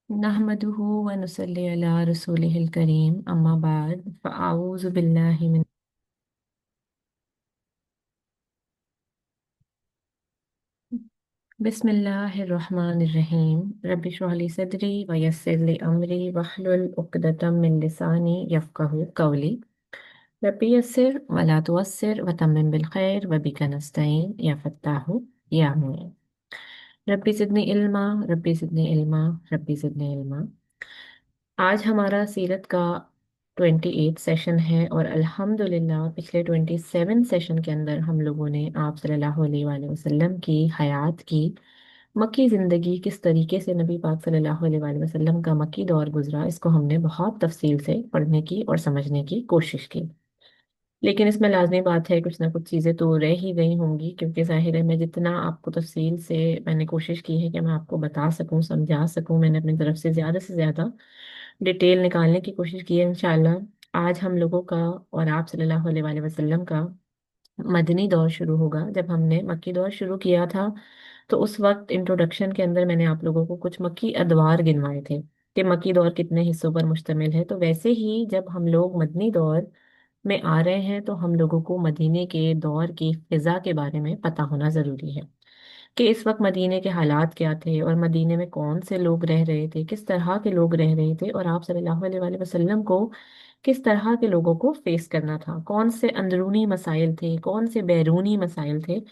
नहमदुहु व नुसल्ली अला रसूलिहिल करीम अम्मा बाद फ़अऊज़ु बिल्लाहि मिन बिस्मिल्लाहिर्रहमानिर्रहीम रब्बि इश्रह ली सदरी व यस्सिर ली अमरी वहलुल उक़दतम मिन लिसानी यफ़क़हू क़ौली रब्बी यस्सिर व ला तुअस्सिर व तम्मिम बिल खैर व बिका नस्तईन या फ़त्ताहु या मुईन रब्बी ज़िदनी इल्मा रब्बी ज़िदनी इल्मा रब्बी ज़िदनी इल्मा। आज हमारा सीरत का 28 सेशन है और अल्हम्दुलिल्लाह पिछले 27 सेशन के अंदर हम लोगों ने आप सल्लल्लाहु अलैहि वसल्लम की हयात की मक्की ज़िंदगी किस तरीके से नबी पाक सल्लल्लाहु अलैहि वसल्लम का मक्की दौर गुजरा, इसको हमने बहुत तफसील से पढ़ने की और समझने की कोशिश की। लेकिन इसमें लाजमी बात है कुछ ना कुछ चीज़ें तो रह ही गई होंगी, क्योंकि ज़ाहिर है मैं जितना आपको तफसील से मैंने कोशिश की है कि मैं आपको बता सकूं, समझा सकूं, मैंने अपनी तरफ से ज़्यादा डिटेल निकालने की कोशिश की है। इंशाल्लाह आज हम लोगों का और आप सल्लल्लाहु अलैहि वसल्लम का मदनी दौर शुरू होगा। जब हमने मक्की दौर शुरू किया था तो उस वक्त इंट्रोडक्शन के अंदर मैंने आप लोगों को कुछ मक्की अदवार गिनवाए थे कि मक्की दौर कितने हिस्सों पर मुश्तमिल है। तो वैसे ही जब हम लोग मदनी दौर में आ रहे हैं तो हम लोगों को मदीने के दौर की फिजा के बारे में पता होना ज़रूरी है कि इस वक्त मदीने के हालात क्या थे और मदीने में कौन से लोग रह रहे थे, किस तरह के लोग रह रहे थे और आप सल्लल्लाहु अलैहि वसल्लम को किस तरह के लोगों को फेस करना था, कौन से अंदरूनी मसाइल थे, कौन से बैरूनी मसाइल थे,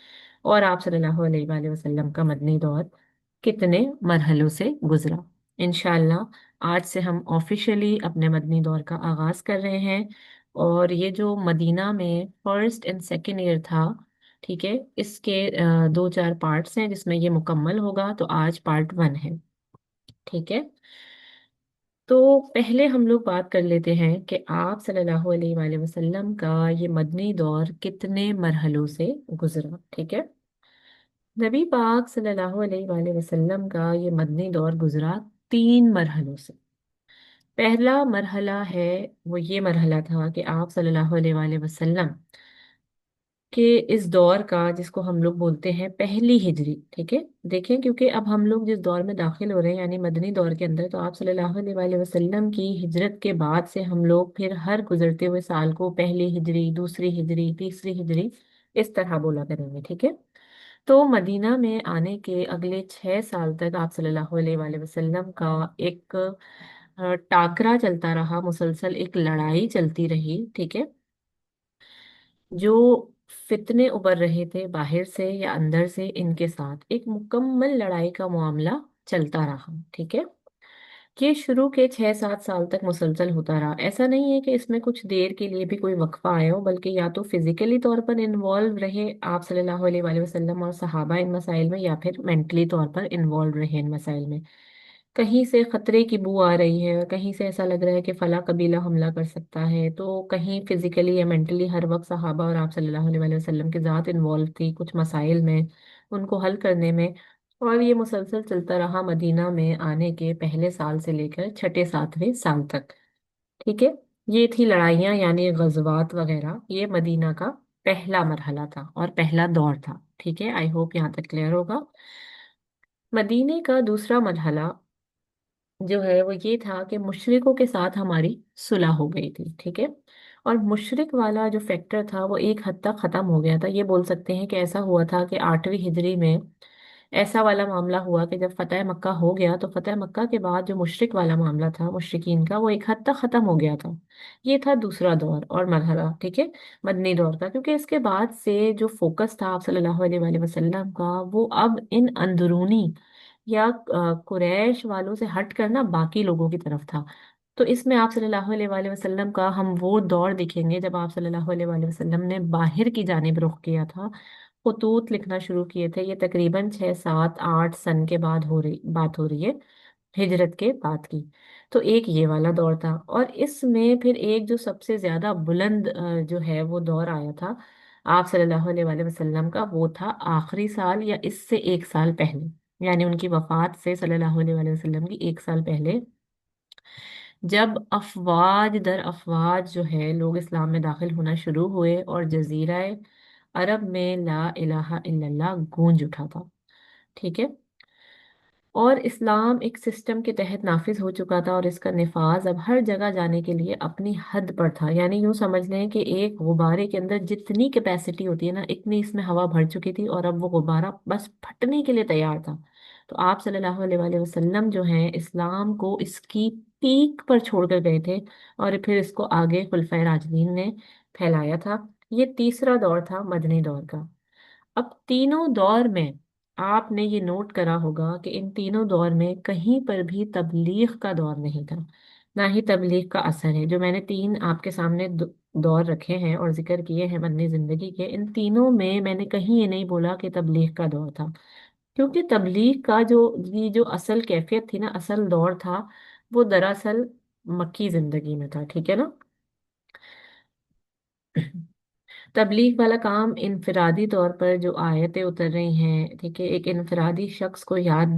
और आप सल्लल्लाहु अलैहि वसल्लम का मदनी दौर कितने मरहलों से गुजरा। इंशाल्लाह आज से हम ऑफिशियली अपने मदनी दौर का आगाज कर रहे हैं। और ये जो मदीना में फर्स्ट एंड सेकेंड ईयर था, ठीक है, इसके दो चार पार्ट्स हैं जिसमें ये मुकम्मल होगा। तो आज पार्ट 1 है, ठीक है। तो पहले हम लोग बात कर लेते हैं कि आप सल्लल्लाहु अलैहि वसल्लम का ये मदनी दौर कितने मरहलों से गुजरा, ठीक है। नबी पाक सल्लल्लाहु अलैहि वसल्लम का ये मदनी दौर गुजरा 3 मरहलों से। पहला मरहला है, वो ये मरहला था कि आप सल्लल्लाहु अलैहि वसल्लम कि इस दौर का जिसको हम लोग बोलते हैं पहली हिजरी, ठीक है। देखें, क्योंकि अब हम लोग जिस दौर में दाखिल हो रहे हैं यानी मदनी दौर के अंदर, तो आप सल्लल्लाहु अलैहि वसल्लम की हिजरत के बाद से हम लोग फिर हर गुजरते हुए साल को पहली हिजरी, दूसरी हिजरी, तीसरी हिजरी इस तरह बोला करेंगे, ठीक है। तो मदीना में आने के अगले 6 साल तक आप सल्लल्लाहु अलैहि वसल्लम का एक टाकरा चलता रहा, मुसलसल एक लड़ाई चलती रही, ठीक है। जो फितने उबर रहे थे बाहर से या अंदर से, इनके साथ एक मुकम्मल लड़ाई का मामला चलता रहा, ठीक है। ये शुरू के 6-7 साल तक मुसलसल होता रहा। ऐसा नहीं है कि इसमें कुछ देर के लिए भी कोई वक्फा आया हो, बल्कि या तो फिजिकली तौर पर इन्वॉल्व रहे आप सल्लल्लाहु अलैहि वसल्लम और सहाबा इन मसाइल में, या फिर मेंटली तौर पर इन्वॉल्व रहे इन मसाइल में। कहीं से खतरे की बू आ रही है, कहीं से ऐसा लग रहा है कि फला कबीला हमला कर सकता है, तो कहीं फिजिकली या मेंटली हर वक्त सहाबा और आप सल्लल्लाहु अलैहि वसल्लम की ज़ात इन्वॉल्व थी कुछ मसाइल में, उनको हल करने में। और ये मुसलसल चलता रहा मदीना में आने के पहले साल से लेकर छठे सातवें साल तक, ठीक है। ये थी लड़ाइयाँ यानी गजवात वगैरह, ये मदीना का पहला मरहला था और पहला दौर था, ठीक है। आई होप यहाँ तक क्लियर होगा। मदीने का दूसरा मरहला जो है वो ये था कि मुशरिकों के साथ हमारी सुलह हो गई थी, ठीक है। और मुशरिक वाला जो फैक्टर था वो एक हद तक ख़त्म हो गया था। ये बोल सकते हैं कि ऐसा हुआ था कि 8वीं हिजरी में ऐसा वाला मामला हुआ कि जब फतेह मक्का हो गया तो फतेह मक्का के बाद जो मुशरिक वाला मामला था मुशरिकीन का, वो एक हद तक ख़त्म हो गया था। ये था दूसरा दौर और मरहला, ठीक है, मदनी दौर का। क्योंकि इसके बाद से जो फोकस था आप सल्लल्लाहु अलैहि वसल्लम का, वो अब इन अंदरूनी या कुरैश वालों से हट कर ना बाकी लोगों की तरफ था। तो इसमें आप सल्लल्लाहु अलैहि वसल्लम का हम वो दौर दिखेंगे जब आप सल्लल्लाहु अलैहि वसल्लम ने बाहर की जानिब रुख किया था, खतूत लिखना शुरू किए थे। ये तकरीबन 6-7-8 सन के बाद हो रही बात हो रही है, हिजरत के बाद की। तो एक ये वाला दौर था और इसमें फिर एक जो सबसे ज्यादा बुलंद जो है वो दौर आया था आप सल्लल्लाहु अलैहि वसल्लम का, वो था आखिरी साल या इससे एक साल पहले, यानी उनकी वफात से सल्लल्लाहु अलैहि वसल्लम की एक साल पहले, जब अफवाज दर अफवाज जो है लोग इस्लाम में दाखिल होना शुरू हुए और जजीरा अरब में ला इलाहा इल्लल्लाह गूंज उठा था, ठीक है। اور اسلام ایک سسٹم کے تحت نافذ ہو چکا تھا، اور اس کا نفاذ اب ہر جگہ جانے کے لیے اپنی حد پر تھا، یعنی یوں سمجھ لیں کہ ایک غبارے کے اندر جتنی کیپیسٹی ہوتی ہے نا، اتنی اس میں ہوا بھر چکی تھی، اور اب وہ غبارہ بس پھٹنے کے لیے تیار تھا۔ تو آپ صلی اللہ علیہ وآلہ وسلم جو ہیں اسلام کو اس کی پیک پر چھوڑ کر گئے تھے، اور پھر اس کو آگے خلفائے راشدین نے پھیلایا تھا۔ یہ تیسرا دور تھا مدنی دور کا۔ اب تینوں دور میں آپ نے یہ نوٹ کرا ہوگا کہ ان تینوں دور میں کہیں پر بھی تبلیغ کا دور نہیں تھا، نہ ہی تبلیغ کا اثر ہے۔ جو میں نے تین آپ کے سامنے دور رکھے ہیں اور ذکر کیے ہیں مدنی زندگی کے، ان تینوں میں نے کہیں یہ نہیں بولا کہ تبلیغ کا دور تھا، کیونکہ تبلیغ کا یہ جو اصل کیفیت تھی نا، اصل دور تھا، وہ دراصل مکی زندگی میں تھا، ٹھیک ہے نا۔ تبلیغ والا کام انفرادی طور پر جو آیتیں اتر رہی ہیں، ٹھیک ہے، ایک انفرادی شخص کو یاد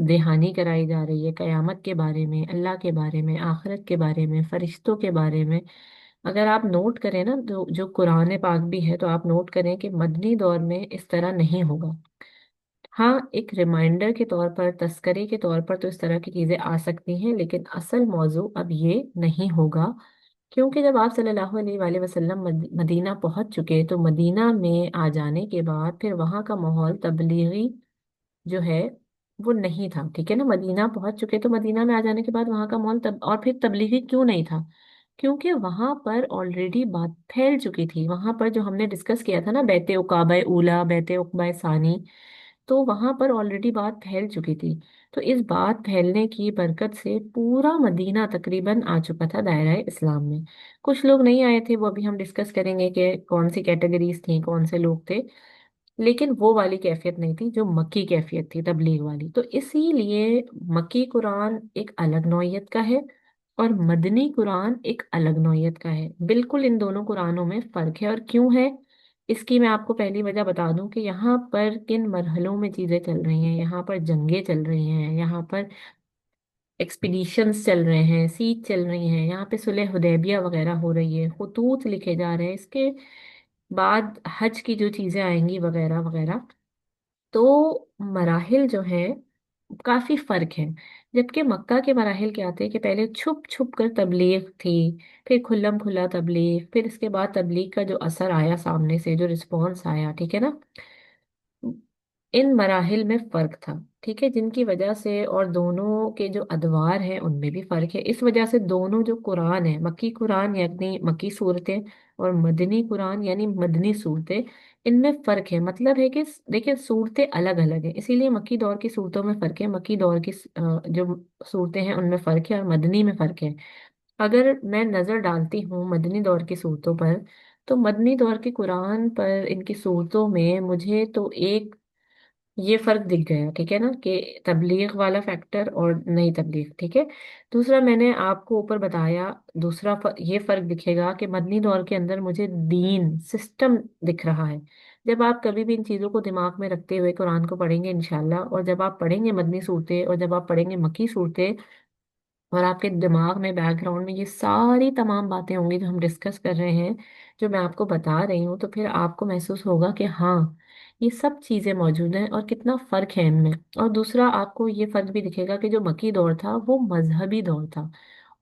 دہانی کرائی جا رہی ہے قیامت کے بارے میں، اللہ کے بارے میں، آخرت کے بارے میں، فرشتوں کے بارے میں۔ اگر آپ نوٹ کریں نا، جو قرآن پاک بھی ہے، تو آپ نوٹ کریں کہ مدنی دور میں اس طرح نہیں ہوگا۔ ہاں، ایک ریمائنڈر کے طور پر، تذکرے کے طور پر تو اس طرح کی چیزیں آ سکتی ہیں، لیکن اصل موضوع اب یہ نہیں ہوگا، کیونکہ جب آپ صلی اللہ علیہ وآلہ وسلم مدینہ پہنچ چکے، تو مدینہ میں آ جانے کے بعد پھر وہاں کا ماحول تبلیغی جو ہے وہ نہیں تھا، ٹھیک ہے نا۔ مدینہ پہنچ چکے تو مدینہ میں آ جانے کے بعد وہاں کا ماحول اور پھر تبلیغی کیوں نہیں تھا؟ کیونکہ وہاں پر آلریڈی بات پھیل چکی تھی، وہاں پر جو ہم نے ڈسکس کیا تھا نا، بیت عقابہ اولا، بیت عقبہ ثانی، تو وہاں پر آلریڈی بات پھیل چکی تھی۔ تو اس بات پھیلنے کی برکت سے پورا مدینہ تقریباً آ چکا تھا دائرہ اسلام میں۔ کچھ لوگ نہیں آئے تھے، وہ ابھی ہم ڈسکس کریں گے کہ کون سی کیٹیگریز تھیں، کون سے لوگ تھے، لیکن وہ والی کیفیت نہیں تھی جو مکی کیفیت تھی تبلیغ والی۔ تو اسی لیے مکی قرآن ایک الگ نوعیت کا ہے، اور مدنی قرآن ایک الگ نوعیت کا ہے۔ بالکل ان دونوں قرآنوں میں فرق ہے، اور کیوں ہے اس کی میں آپ کو پہلی وجہ بتا دوں کہ یہاں پر کن مرحلوں میں چیزیں چل رہی ہیں۔ یہاں پر جنگیں چل رہی ہیں، یہاں پر ایکسپیڈیشنز چل رہے ہیں، سیج چل رہی ہیں، یہاں پہ صلح حدیبیہ وغیرہ ہو رہی ہے، خطوط لکھے جا رہے ہیں، اس کے بعد حج کی جو چیزیں آئیں گی وغیرہ وغیرہ۔ تو مراحل جو ہیں کافی فرق ہے۔ جبکہ مکہ کے مراحل کیا تھے کہ پہلے چھپ چھپ کر تبلیغ تھی، پھر کھلم کھلا تبلیغ، پھر اس کے بعد تبلیغ کا جو اثر آیا سامنے سے، جو رسپانس آیا، ٹھیک ہے نا، ان مراحل میں فرق تھا، ٹھیک ہے، جن کی وجہ سے، اور دونوں کے جو ادوار ہیں ان میں بھی فرق ہے، اس وجہ سے دونوں جو قرآن ہے، مکی قرآن یعنی مکی صورتیں، اور مدنی قرآن یعنی مدنی صورتیں، ان میں فرق ہے۔ مطلب ہے کہ دیکھیں صورتیں الگ الگ ہیں، اسی لیے مکی دور کی صورتوں میں فرق ہے، مکی دور کی جو صورتیں ہیں ان میں فرق ہے، اور مدنی میں فرق ہے۔ اگر میں نظر ڈالتی ہوں مدنی دور کی صورتوں پر، تو مدنی دور کے قرآن پر ان کی صورتوں میں مجھے تو ایک یہ فرق دکھ گیا، ٹھیک ہے نا، کہ تبلیغ والا فیکٹر اور نئی تبلیغ، ٹھیک ہے۔ دوسرا میں نے آپ کو اوپر بتایا، دوسرا یہ فرق دکھے گا کہ مدنی دور کے اندر مجھے دین سسٹم دکھ رہا ہے۔ جب آپ کبھی بھی ان چیزوں کو دماغ میں رکھتے ہوئے قرآن کو پڑھیں گے انشاءاللہ، اور جب آپ پڑھیں گے مدنی صورتیں، اور جب آپ پڑھیں گے مکی صورتیں، اور آپ کے دماغ میں بیک گراؤنڈ میں یہ ساری تمام باتیں ہوں گی جو ہم ڈسکس کر رہے ہیں، جو میں آپ کو بتا رہی ہوں، تو پھر آپ کو محسوس ہوگا کہ ہاں یہ سب چیزیں موجود ہیں، اور کتنا فرق ہے ان میں۔ اور دوسرا آپ کو یہ فرق بھی دکھے گا کہ جو مکی دور تھا وہ مذہبی دور تھا،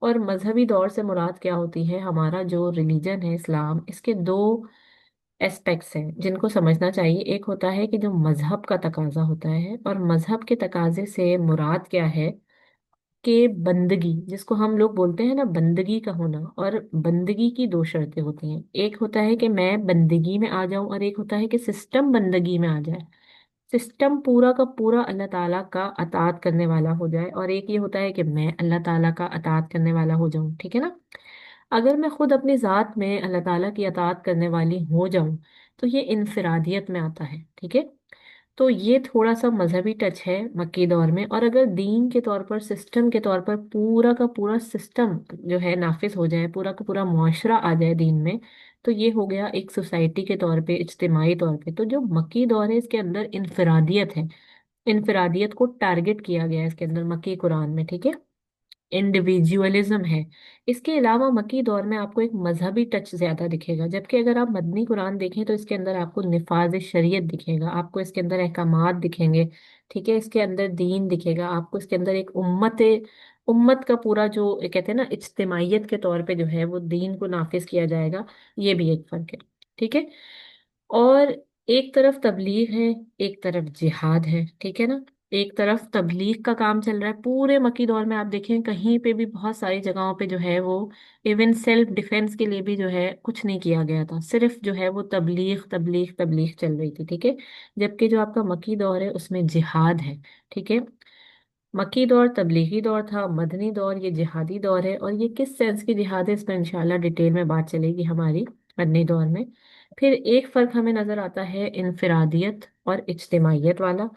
اور مذہبی دور سے مراد کیا ہوتی ہے؟ ہمارا جو ریلیجن ہے اسلام، اس کے دو اسپیکٹس ہیں جن کو سمجھنا چاہیے۔ ایک ہوتا ہے کہ جو مذہب کا تقاضا ہوتا ہے، اور مذہب کے تقاضے سے مراد کیا ہے کہ بندگی، جس کو ہم لوگ بولتے ہیں نا بندگی کا ہونا، اور بندگی کی دو شرطیں ہوتی ہیں، ایک ہوتا ہے کہ میں بندگی میں آ جاؤں، اور ایک ہوتا ہے کہ سسٹم بندگی میں آ جائے، سسٹم پورا کا پورا اللہ تعالیٰ کا اطاعت کرنے والا ہو جائے، اور ایک یہ ہوتا ہے کہ میں اللہ تعالیٰ کا اطاعت کرنے والا ہو جاؤں، ٹھیک ہے نا۔ اگر میں خود اپنی ذات میں اللہ تعالیٰ کی اطاعت کرنے والی ہو جاؤں، تو یہ انفرادیت میں آتا ہے، ٹھیک ہے۔ تو یہ تھوڑا سا مذہبی ٹچ ہے مکی دور میں، اور اگر دین کے طور پر، سسٹم کے طور پر پورا کا پورا سسٹم جو ہے نافذ ہو جائے، پورا کا پورا معاشرہ آ جائے دین میں، تو یہ ہو گیا ایک سوسائٹی کے طور پہ، اجتماعی طور پہ۔ تو جو مکی دور ہے اس کے اندر انفرادیت ہے، انفرادیت کو ٹارگٹ کیا گیا ہے اس کے اندر مکی قرآن میں، ٹھیک ہے۔ इंडिविजुअलिज्म है। इसके अलावा मक्की दौर में आपको एक मजहबी टच ज्यादा दिखेगा, जबकि अगर आप मदनी कुरान देखें तो इसके अंदर आपको निफाज शरीयत दिखेगा, आपको इसके अंदर अहकामात दिखेंगे। ठीक है, इसके अंदर दीन दिखेगा आपको, इसके अंदर एक उम्मत का पूरा जो ये कहते हैं ना इज्तिमाइयत के तौर पे जो है वो दीन को नाफिज किया जाएगा। ये भी एक फर्क है। ठीक है। और एक तरफ तबलीग है, एक तरफ जिहाद है। ठीक है ना। एक तरफ तबलीग का काम चल रहा है पूरे मक्की दौर में, आप देखें कहीं पे भी बहुत सारी जगहों पे जो है वो इवन सेल्फ डिफेंस के लिए भी जो है कुछ नहीं किया गया था, सिर्फ जो है वो तबलीग तबलीग तबलीग चल रही थी। ठीक है। जबकि जो आपका मक्की दौर है उसमें जिहाद है। ठीक है। मक्की दौर तबलीगी दौर था, मदनी दौर ये जिहादी दौर है। और ये किस सेंस की जिहाद है, इस पर इंशाल्लाह डिटेल में बात चलेगी हमारी मदनी दौर में। फिर एक फर्क हमें नजर आता है इनफिरादियत और इज्तिमाइयत वाला।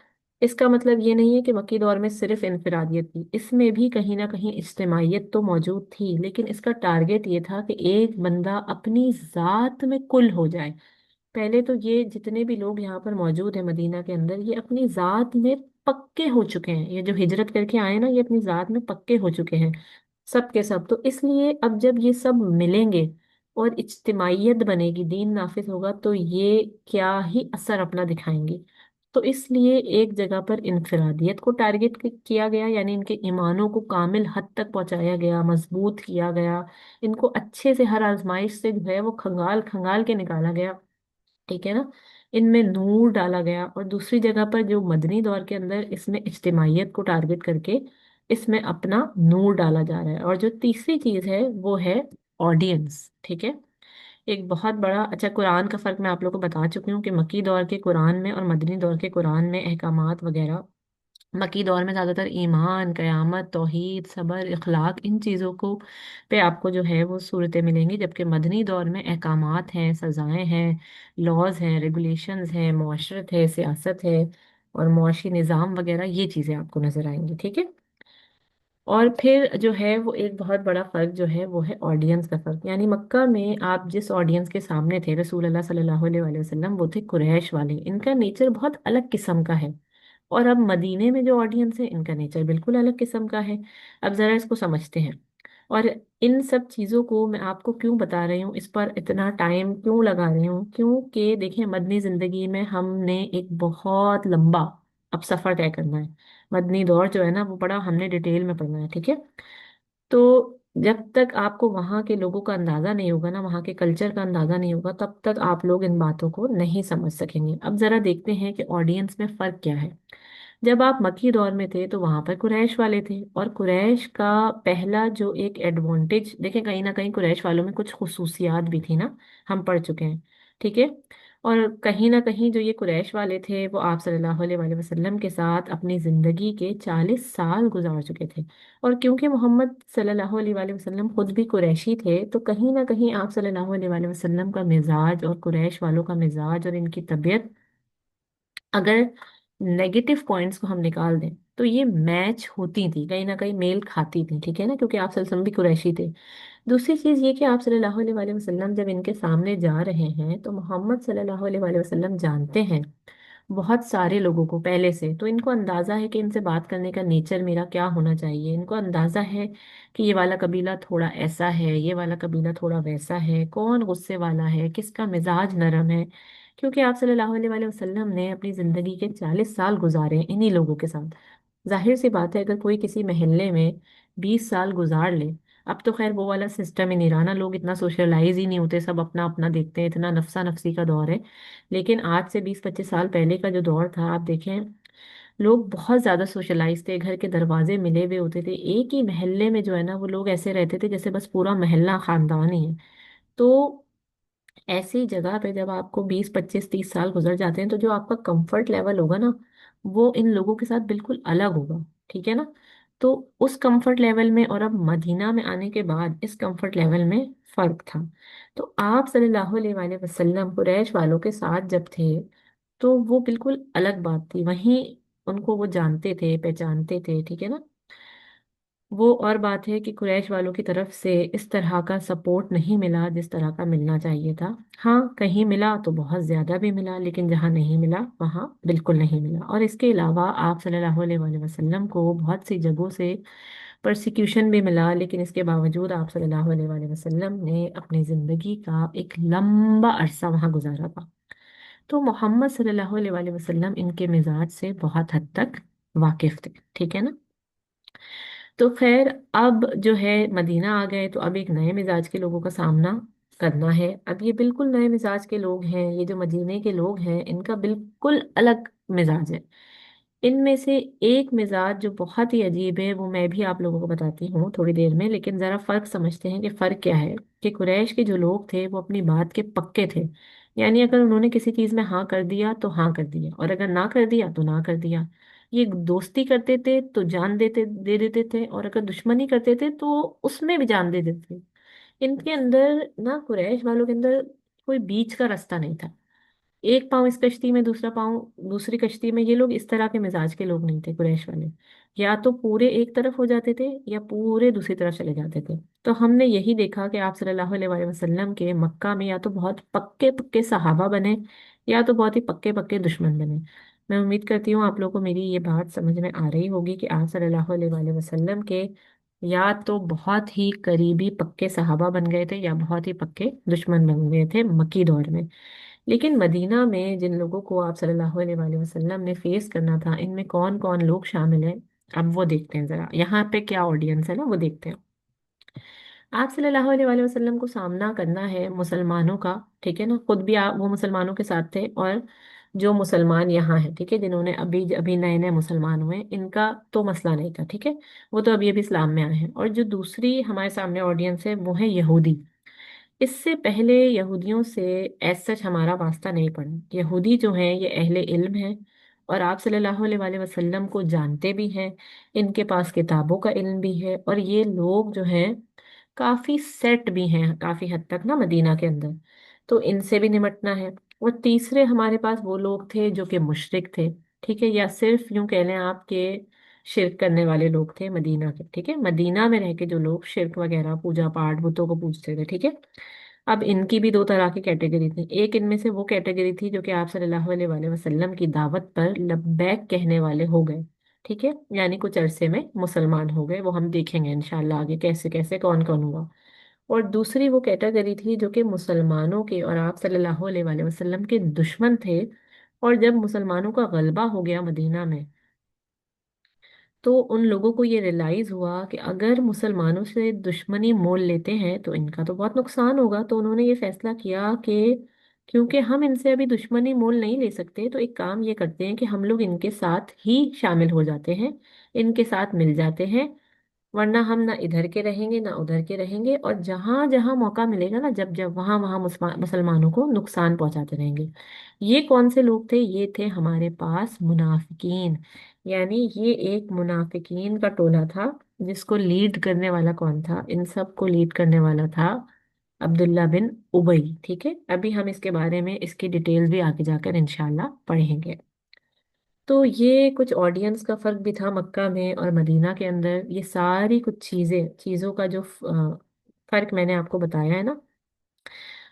इसका मतलब ये नहीं है कि मक्की दौर में सिर्फ इनफिरादियत थी, इसमें भी कहीं ना कहीं इज्तिमाइयत तो मौजूद थी, लेकिन इसका टारगेट ये था कि एक बंदा अपनी जात में कुल हो जाए। पहले तो ये जितने भी लोग यहाँ पर मौजूद हैं मदीना के अंदर, ये अपनी जात में पक्के हो चुके हैं। ये जो हिजरत करके आए ना, ये अपनी जात में पक्के हो चुके हैं सब के सब। तो इसलिए अब जब ये सब मिलेंगे और इज्तिमाइयत बनेगी, दीन नाफिज होगा, तो ये क्या ही असर अपना दिखाएंगे। तो इसलिए एक जगह पर इनफरादियत को टारगेट किया गया, यानी इनके ईमानों को कामिल हद तक पहुंचाया गया, मजबूत किया गया, इनको अच्छे से हर आजमाइश से जो है वो खंगाल खंगाल के निकाला गया। ठीक है ना। इनमें नूर डाला गया। और दूसरी जगह पर जो मदनी दौर के अंदर इसमें इज्तिमाइयत को टारगेट करके इसमें अपना नूर डाला जा रहा है। और जो तीसरी चीज है वो है ऑडियंस। ठीक है। एक बहुत बड़ा, अच्छा कुरान का फर्क मैं आप लोगों को बता चुकी हूँ कि मक्की दौर के कुरान में और मदनी दौर के कुरान में अहकामात वगैरह, मक्की दौर में ज़्यादातर ईमान, क़यामत, तौहीद, सब्र, इखलाक, इन चीज़ों को पे आपको जो है वो सूरतें मिलेंगी। जबकि मदनी दौर में अहकामात हैं, सज़ाएं हैं, लॉज हैं, रेगुलेशंस हैं, मुआशरत है, सियासत है और मुआशी निज़ाम वगैरह, ये चीज़ें आपको नज़र आएंगी। ठीक है। और फिर जो है वो एक बहुत बड़ा फर्क जो है वो है ऑडियंस का फर्क। यानी मक्का में आप जिस ऑडियंस के सामने थे, रसूल अल्लाह सल्लल्लाहु अलैहि वसल्लम, वो थे कुरैश वाले। इनका नेचर बहुत अलग किस्म का है। और अब मदीने में जो ऑडियंस है इनका नेचर बिल्कुल अलग किस्म का है। अब जरा इसको समझते हैं। और इन सब चीज़ों को मैं आपको क्यों बता रही हूँ, इस पर इतना टाइम क्यों लगा रही हूँ, क्योंकि देखिए मदनी जिंदगी में हमने एक बहुत लंबा अब सफ़र तय करना है। मदनी दौर जो है ना वो बड़ा हमने डिटेल में पढ़ना है। ठीक है। तो जब तक आपको वहाँ के लोगों का अंदाजा नहीं होगा ना, वहाँ के कल्चर का अंदाजा नहीं होगा, तब तक आप लोग इन बातों को नहीं समझ सकेंगे। अब जरा देखते हैं कि ऑडियंस में फर्क क्या है। जब आप मक्की दौर में थे तो वहां पर कुरैश वाले थे, और कुरैश का पहला जो एक एडवांटेज देखें, कहीं ना कहीं कुरैश वालों में कुछ खुसूसियात भी थी ना, हम पढ़ चुके हैं। ठीक है। और कहीं ना कहीं जो ये कुरैश वाले थे वो आप सल्लल्लाहु अलैहि वसल्लम के साथ अपनी जिंदगी के 40 साल गुजार चुके थे। और क्योंकि मोहम्मद सल्लल्लाहु अलैहि वसल्लम खुद भी कुरैशी थे, तो कहीं ना कहीं आप सल्लल्लाहु अलैहि वसल्लम का मिजाज और कुरैश वालों का मिजाज और इनकी तबीयत, अगर नेगेटिव पॉइंट्स को हम निकाल दें तो ये मैच होती थी, कहीं ना कहीं मेल खाती थी। ठीक है ना, क्योंकि आप सल्लल्लाहु अलैहि वसल्लम भी कुरैशी थे। दूसरी चीज ये कि आप सल्लल्लाहु अलैहि वसल्लम जब इनके सामने जा रहे हैं तो मोहम्मद सल्लल्लाहु अलैहि वसल्लम जानते हैं बहुत सारे लोगों को पहले से, तो इनको अंदाजा है कि इनसे बात करने का नेचर मेरा क्या होना चाहिए। इनको अंदाजा है कि ये वाला कबीला थोड़ा ऐसा है, ये वाला कबीला थोड़ा वैसा है, कौन गुस्से वाला है, किसका मिजाज नरम है। क्योंकि आप सल्लल्लाहु अलैहि वसल्लम ने अपनी जिंदगी के 40 साल गुजारे हैं इन्हीं लोगों के साथ। जाहिर सी बात है अगर कोई किसी मोहल्ले में 20 साल गुजार ले, अब तो खैर वो वाला सिस्टम ही नहीं रहा ना, लोग इतना सोशलाइज ही नहीं होते, सब अपना अपना देखते हैं, इतना नफसा नफसी का दौर है। लेकिन आज से 20-25 साल पहले का जो दौर था, आप देखें लोग बहुत ज्यादा सोशलाइज थे, घर के दरवाजे मिले हुए होते थे, एक ही मोहल्ले में जो है ना वो लोग ऐसे रहते थे जैसे बस पूरा मोहल्ला खानदान ही है। तो ऐसी जगह पे जब आपको 20-25-30 साल गुजर जाते हैं तो जो आपका कंफर्ट लेवल होगा ना वो इन लोगों के साथ बिल्कुल अलग होगा। ठीक है ना। तो उस कंफर्ट लेवल में और अब मदीना में आने के बाद इस कंफर्ट लेवल में फर्क था। तो आप सल्लल्लाहु अलैहि वसल्लम कुरैश वालों के साथ जब थे तो वो बिल्कुल अलग बात थी, वहीं उनको वो जानते थे, पहचानते थे। ठीक है ना। वो और बात है कि कुरैश वालों की तरफ से इस तरह का सपोर्ट नहीं मिला जिस तरह का मिलना चाहिए था। हाँ, कहीं मिला तो बहुत ज्यादा भी मिला, लेकिन जहाँ नहीं मिला वहाँ बिल्कुल नहीं मिला। और इसके अलावा आप सल्लल्लाहु अलैहि वसल्लम को बहुत सी जगहों से پرسیکیوشن بھی ملا، لیکن اس کے باوجود آپ صلی اللہ علیہ وآلہ وسلم نے اپنی زندگی کا ایک لمبا عرصہ وہاں گزارا تھا۔ تو محمد صلی اللہ علیہ وآلہ وسلم ان کے مزاج سے بہت حد تک واقف تھے، ٹھیک ہے نا؟ تو خیر، اب جو ہے مدینہ آ گئے تو اب ایک نئے مزاج کے لوگوں کا سامنا کرنا ہے۔ اب یہ بالکل نئے مزاج کے لوگ ہیں، یہ جو مدینے کے لوگ ہیں ان کا بالکل الگ مزاج ہے۔ ان میں سے ایک مزاج جو بہت ہی عجیب ہے وہ میں بھی آپ لوگوں کو بتاتی ہوں تھوڑی دیر میں، لیکن ذرا فرق سمجھتے ہیں کہ فرق کیا ہے۔ کہ قریش کے جو لوگ تھے وہ اپنی بات کے پکے تھے، یعنی اگر انہوں نے کسی چیز میں ہاں کر دیا تو ہاں کر دیا، اور اگر نہ کر دیا تو نہ کر دیا۔ یہ دوستی کرتے تھے تو جان دے دیتے تھے، اور اگر دشمنی کرتے تھے تو اس میں بھی جان دے دیتے تھے۔ ان کے اندر نہ، قریش والوں کے اندر کوئی بیچ کا راستہ نہیں تھا، ایک پاؤں اس کشتی میں دوسرا پاؤں دوسری کشتی میں۔ یہ لوگ اس طرح کے مزاج کے لوگ نہیں تھے قریش والے، یا تو پورے ایک طرف ہو جاتے تھے یا پورے دوسری طرف چلے جاتے تھے۔ تو ہم نے یہی دیکھا کہ آپ صلی اللہ علیہ وآلہ وسلم کے مکہ میں یا تو بہت پکے پکے صحابہ بنے، یا تو بہت ہی پکے پکے دشمن بنے۔ میں امید کرتی ہوں آپ لوگوں کو میری یہ بات سمجھ میں آ رہی ہوگی کہ آپ صلی اللہ علیہ وآلہ وسلم کے یا تو بہت ہی قریبی پکے صحابہ بن گئے تھے یا بہت ہی پکے دشمن بن گئے تھے مکی دور میں۔ لیکن مدینہ میں جن لوگوں کو آپ صلی اللہ علیہ وآلہ وسلم نے فیس کرنا تھا، ان میں کون کون لوگ شامل ہیں، اب وہ دیکھتے ہیں۔ ذرا یہاں پہ کیا آڈینس ہے نا، وہ دیکھتے ہیں۔ آپ صلی اللہ علیہ وآلہ وسلم کو سامنا کرنا ہے مسلمانوں کا، ٹھیک ہے نا؟ خود بھی آپ وہ مسلمانوں کے ساتھ تھے، اور جو مسلمان یہاں ہیں، ٹھیک ہے، جنہوں نے ابھی ابھی نئے نئے مسلمان ہوئے، ان کا تو مسئلہ نہیں تھا، ٹھیک ہے، وہ تو ابھی ابھی اسلام میں آئے ہیں۔ اور جو دوسری ہمارے سامنے آڈینس ہے وہ ہے یہودی۔ اس سے پہلے یہودیوں سے ایز سچ ہمارا واسطہ نہیں پڑا۔ یہودی جو ہیں یہ اہل علم ہیں، اور آپ صلی اللہ علیہ وآلہ وسلم کو جانتے بھی ہیں، ان کے پاس کتابوں کا علم بھی ہے، اور یہ لوگ جو ہیں کافی سیٹ بھی ہیں کافی حد تک نا مدینہ کے اندر، تو ان سے بھی نمٹنا ہے۔ اور تیسرے ہمارے پاس وہ لوگ تھے جو کہ مشرک تھے، ٹھیک ہے، یا صرف یوں کہہ لیں آپ کے شرک کرنے والے لوگ تھے مدینہ کے، ٹھیک ہے، مدینہ میں رہ کے جو لوگ شرک وغیرہ پوجا پاٹ بتوں کو پوجتے تھے، ٹھیک ہے۔ اب ان کی بھی دو طرح کی کیٹیگری تھی۔ ایک ان میں سے وہ کیٹیگری تھی جو کہ آپ صلی اللہ علیہ وآلہ وسلم کی دعوت پر لبیک کہنے والے ہو گئے، ٹھیک ہے، یعنی کچھ عرصے میں مسلمان ہو گئے، وہ ہم دیکھیں گے انشاءاللہ آگے کیسے کیسے کون کون ہوا۔ اور دوسری وہ کیٹیگری تھی جو کہ مسلمانوں کے اور آپ صلی اللہ علیہ وآلہ وسلم کے دشمن تھے، اور جب مسلمانوں کا غلبہ ہو گیا مدینہ میں تو ان لوگوں کو یہ ریلائز ہوا کہ اگر مسلمانوں سے دشمنی مول لیتے ہیں تو ان کا تو بہت نقصان ہوگا۔ تو انہوں نے یہ فیصلہ کیا کہ کیونکہ ہم ان سے ابھی دشمنی مول نہیں لے سکتے، تو ایک کام یہ کرتے ہیں کہ ہم لوگ ان کے ساتھ ہی شامل ہو جاتے ہیں، ان کے ساتھ مل جاتے ہیں، ورنہ ہم نہ ادھر کے رہیں گے نہ ادھر کے رہیں گے، اور جہاں جہاں موقع ملے گا نا، جب جب وہاں وہاں مسلمانوں کو نقصان پہنچاتے رہیں گے۔ یہ کون سے لوگ تھے؟ یہ تھے ہمارے پاس منافقین، یعنی یہ ایک منافقین کا ٹولہ تھا، جس کو لیڈ کرنے والا کون تھا؟ ان سب کو لیڈ کرنے والا تھا عبداللہ بن ابی، ٹھیک ہے۔ ابھی ہم اس کے بارے میں اس کی ڈیٹیل بھی آگے جا کر انشاءاللہ پڑھیں گے۔ تو یہ کچھ آڈینس کا فرق بھی تھا مکہ میں اور مدینہ کے اندر۔ یہ ساری کچھ چیزوں کا جو فرق میں نے آپ کو بتایا ہے نا،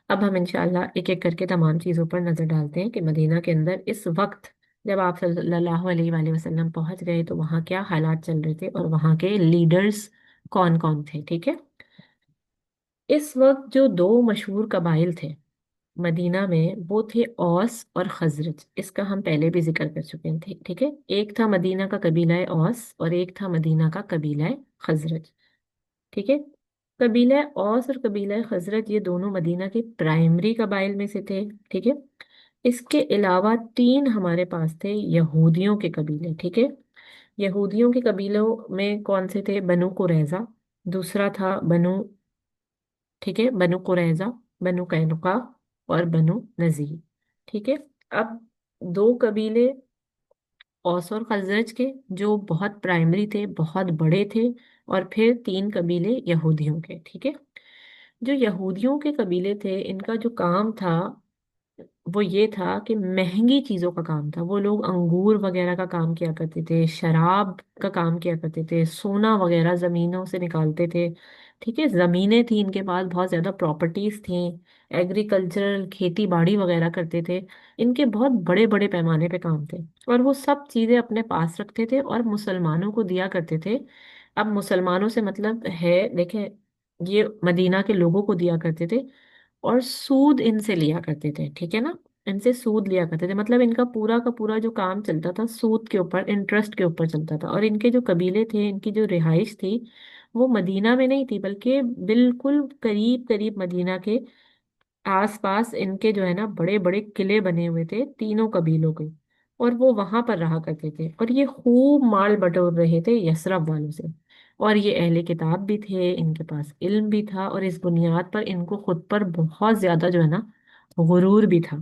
اب ہم انشاءاللہ ایک ایک کر کے تمام چیزوں پر نظر ڈالتے ہیں کہ مدینہ کے اندر اس وقت جب آپ صلی اللہ علیہ وآلہ وسلم پہنچ گئے تو وہاں کیا حالات چل رہے تھے اور وہاں کے لیڈرز کون کون تھے، ٹھیک ہے۔ اس وقت جو دو مشہور قبائل تھے مدینہ میں وہ تھے اوس اور خزرج، اس کا ہم پہلے بھی ذکر کر چکے تھے، ٹھیک ہے۔ ایک تھا مدینہ کا قبیلہ اوس اور ایک تھا مدینہ کا قبیلہ خزرج، ٹھیک ہے۔ قبیلہ اوس اور قبیلہ خزرج یہ دونوں مدینہ کے پرائمری قبائل میں سے تھے، ٹھیک ہے۔ اس کے علاوہ تین ہمارے پاس تھے یہودیوں کے قبیلے، ٹھیک ہے۔ یہودیوں کے قبیلوں میں کون سے تھے؟ بنو قریظہ، دوسرا تھا ٹھیک ہے، بنو قریظہ، بنو قینقاع اور بنو نذیر، ٹھیک ہے۔ اب دو قبیلے اوس اور خزرج کے جو بہت پرائمری تھے، بہت بڑے تھے، اور پھر تین قبیلے یہودیوں کے، ٹھیک ہے۔ جو یہودیوں کے قبیلے تھے ان کا جو کام تھا وہ یہ تھا کہ مہنگی چیزوں کا کام تھا۔ وہ لوگ انگور وغیرہ کا کام کیا کرتے تھے، شراب کا کام کیا کرتے تھے، سونا وغیرہ زمینوں سے نکالتے تھے، ٹھیک ہے۔ زمینیں تھیں ان کے پاس، بہت زیادہ پراپرٹیز تھیں، ایگریکلچرل کھیتی باڑی وغیرہ کرتے تھے۔ ان کے بہت بڑے بڑے پیمانے پہ کام تھے، اور وہ سب چیزیں اپنے پاس رکھتے تھے اور مسلمانوں کو دیا کرتے تھے اب مسلمانوں سے مطلب ہے، دیکھیں، یہ مدینہ کے لوگوں کو دیا کرتے تھے اور سود ان سے لیا کرتے تھے، ٹھیک ہے نا؟ ان سے سود لیا کرتے تھے، مطلب ان کا پورا جو کام چلتا تھا سود کے اوپر، انٹرسٹ کے اوپر چلتا تھا۔ اور ان کے جو قبیلے تھے، ان کی جو رہائش تھی وہ مدینہ میں نہیں تھی، بلکہ بالکل قریب قریب مدینہ کے آس پاس ان کے جو ہے نا بڑے بڑے قلعے بنے ہوئے تھے تینوں قبیلوں کے، اور وہ وہاں پر رہا کرتے تھے، اور یہ خوب مال بٹور رہے تھے یثرب والوں سے۔ اور یہ اہل کتاب بھی تھے، ان کے پاس علم بھی تھا، اور اس بنیاد پر ان کو خود پر بہت زیادہ جو ہے نا غرور بھی تھا۔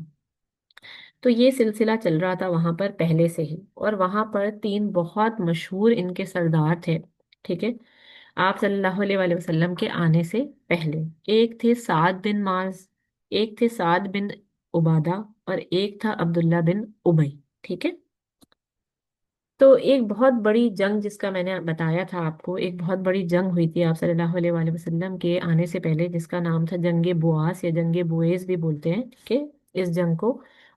تو یہ سلسلہ چل رہا تھا وہاں پر پہلے سے ہی، اور وہاں پر تین بہت مشہور ان کے سردار تھے، ٹھیک ہے، آپ صلی اللہ علیہ وآلہ وسلم کے آنے سے پہلے۔ ایک تھے سعد بن معاذ، ایک تھے سعد بن عبادہ، اور ایک تھا عبداللہ بن ابی، ٹھیک ہے۔ تو ایک بہت بڑی جنگ، جس کا میں نے بتایا تھا آپ کو، ایک بہت بڑی جنگ ہوئی تھی آپ صلی اللہ علیہ وآلہ وسلم کے آنے سے پہلے، جس کا نام تھا جنگ بواس یا جنگ بویز بھی بولتے ہیں، ٹھیک ہے، اس جنگ کو۔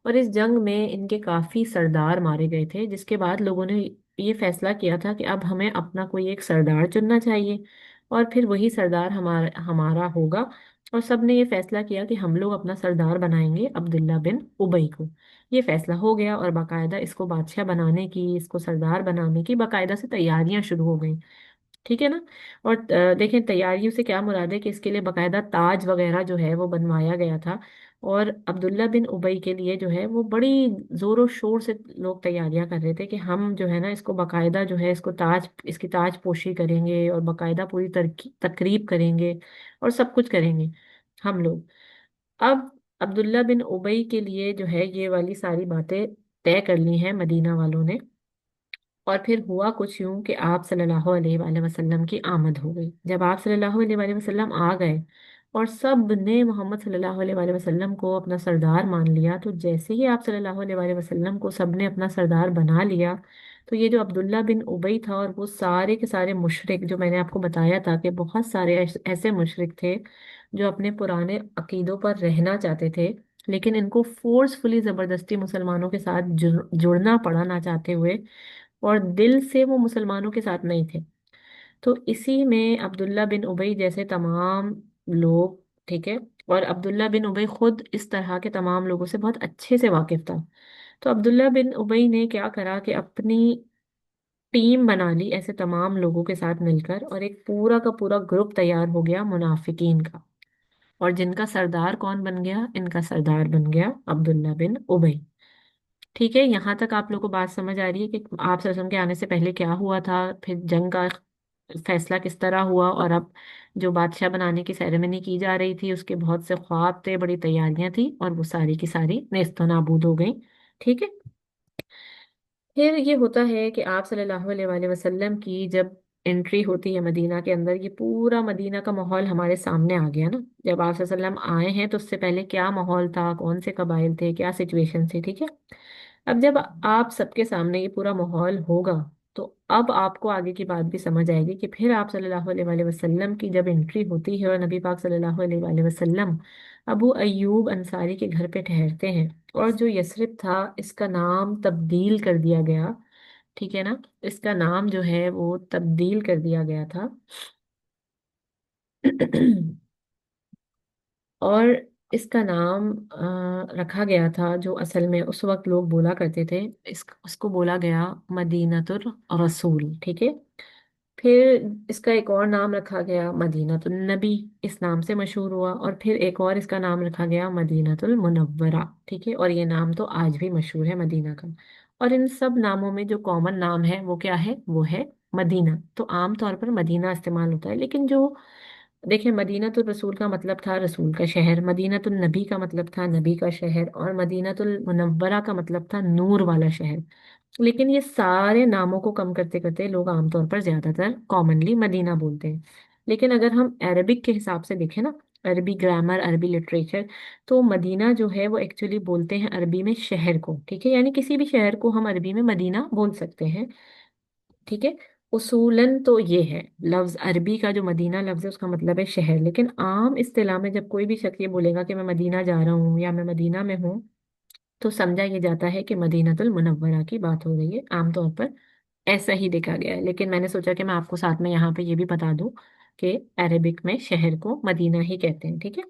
اور اس جنگ میں ان کے کافی سردار مارے گئے تھے، جس کے بعد لوگوں نے یہ فیصلہ کیا تھا کہ اب ہمیں اپنا کوئی ایک سردار چننا چاہیے، اور پھر وہی سردار ہمارا ہمارا ہوگا۔ اور سب نے یہ فیصلہ کیا کہ ہم لوگ اپنا سردار بنائیں گے عبداللہ بن ابی کو۔ یہ فیصلہ ہو گیا، اور باقاعدہ اس کو بادشاہ بنانے کی، اس کو سردار بنانے کی باقاعدہ سے تیاریاں شروع ہو گئیں، ٹھیک ہے نا؟ اور دیکھیں، تیاریوں سے کیا مراد ہے کہ اس کے لیے باقاعدہ تاج وغیرہ جو ہے وہ بنوایا گیا تھا، اور عبداللہ بن ابی کے لیے جو ہے وہ بڑی زور و شور سے لوگ تیاریاں کر رہے تھے کہ ہم جو ہے نا اس کو باقاعدہ جو ہے اس کی تاج پوشی کریں گے، اور باقاعدہ پوری تقریب کریں گے، اور سب کچھ کریں گے ہم لوگ۔ اب عبداللہ بن ابی کے لیے جو ہے یہ والی ساری باتیں طے کر لی ہیں مدینہ والوں نے۔ اور پھر ہوا کچھ یوں کہ آپ صلی اللہ علیہ وآلہ وسلم کی آمد ہو گئی۔ جب آپ صلی اللہ علیہ وآلہ وسلم آ گئے اور سب نے محمد صلی اللہ علیہ وآلہ وسلم کو اپنا سردار مان لیا، تو جیسے ہی آپ صلی اللہ علیہ وآلہ وسلم کو سب نے اپنا سردار بنا لیا، تو یہ جو عبداللہ بن ابی تھا اور وہ سارے کے سارے مشرک، جو میں نے آپ کو بتایا تھا کہ بہت سارے ایسے مشرک تھے جو اپنے پرانے عقیدوں پر رہنا چاہتے تھے، لیکن ان کو فورسفلی زبردستی مسلمانوں کے ساتھ جڑنا پڑا نہ چاہتے ہوئے، اور دل سے وہ مسلمانوں کے ساتھ نہیں تھے۔ تو اسی میں عبداللہ بن ابی جیسے تمام لوگ، ٹھیک ہے، اور عبداللہ بن ابی خود اس طرح کے تمام لوگوں سے بہت اچھے سے واقف تھا۔ تو عبداللہ بن ابی نے کیا کرا کہ اپنی ٹیم بنا لی ایسے تمام لوگوں کے ساتھ مل کر، اور ایک پورا کا پورا گروپ تیار ہو گیا منافقین کا، اور جن کا سردار کون بن گیا؟ ان کا سردار بن گیا عبداللہ بن ابی، ٹھیک ہے۔ یہاں تک آپ لوگوں کو بات سمجھ آ رہی ہے کہ آپ صلی اللہ علیہ وسلم کے آنے سے پہلے کیا ہوا تھا، پھر جنگ کا فیصلہ کس طرح ہوا، اور اب جو بادشاہ بنانے کی سیریمنی کی جا رہی تھی اس کے بہت سے خواب تھے، بڑی تیاریاں تھیں، اور وہ ساری کی ساری نیست و نابود ہو گئیں، ٹھیک ہے۔ پھر یہ ہوتا ہے کہ آپ صلی اللہ علیہ وآلہ وسلم کی جب انٹری ہوتی ہے مدینہ کے اندر، یہ پورا مدینہ کا ماحول ہمارے سامنے آ گیا نا۔ جب آپ صلی اللہ علیہ وسلم آئے ہیں تو اس سے پہلے کیا ماحول تھا، کون سے قبائل تھے، کیا سچویشن تھی، ٹھیک ہے۔ اب جب آپ سب کے سامنے یہ پورا ماحول ہوگا، تو اب آپ کو آگے کی بات بھی سمجھ آئے گی کہ پھر آپ صلی اللہ علیہ وآلہ وسلم کی جب انٹری ہوتی ہے اور نبی پاک صلی اللہ علیہ وآلہ وسلم ابو ایوب انصاری کے گھر پہ ٹھہرتے ہیں، اور جو یثرب تھا اس کا نام تبدیل کر دیا گیا، ٹھیک ہے نا، اس کا نام جو ہے وہ تبدیل کر دیا گیا تھا اور اس کا نام رکھا گیا تھا، جو اصل میں اس وقت لوگ بولا کرتے تھے، اس کو بولا گیا مدینۃ الرسول، ٹھیک ہے۔ پھر اس کا ایک اور نام رکھا گیا مدینۃ النبی، اس نام سے مشہور ہوا، اور پھر ایک اور اس کا نام رکھا گیا مدینۃ المنورہ، ٹھیک ہے، اور یہ نام تو آج بھی مشہور ہے مدینہ کا۔ اور ان سب ناموں میں جو کامن نام ہے وہ کیا ہے؟ وہ ہے مدینہ۔ تو عام طور پر مدینہ استعمال ہوتا ہے، لیکن جو دیکھیں، مدینہ الرسول کا مطلب تھا رسول کا شہر، مدینہ النبی کا مطلب تھا نبی کا شہر، اور مدینہ المنورہ کا مطلب تھا نور والا شہر۔ لیکن یہ سارے ناموں کو کم کرتے کرتے لوگ عام طور پر زیادہ تر کامنلی مدینہ بولتے ہیں۔ لیکن اگر ہم عربک کے حساب سے دیکھیں نا، عربی گرامر، عربی لٹریچر، تو مدینہ جو ہے وہ ایکچولی بولتے ہیں عربی میں شہر کو، ٹھیک ہے، یعنی کسی بھی شہر کو ہم عربی میں مدینہ بول سکتے ہیں، ٹھیک ہے۔ اصولاً تو یہ ہے لفظ عربی کا، جو مدینہ لفظ ہے اس کا مطلب ہے شہر، لیکن عام اصطلاح میں جب کوئی بھی شخص یہ بولے گا کہ میں مدینہ جا رہا ہوں یا میں مدینہ میں ہوں، تو سمجھا یہ جاتا ہے کہ مدینہ المنورہ کی بات ہو رہی ہے عام طور پر، ऐसा ही देखा गया है, लेकिन मैंने सोचा कि मैं आपको साथ में यहाँ पे ये भी बता दूं कि अरेबिक में शहर को मदीना ही कहते हैं, ठीक है।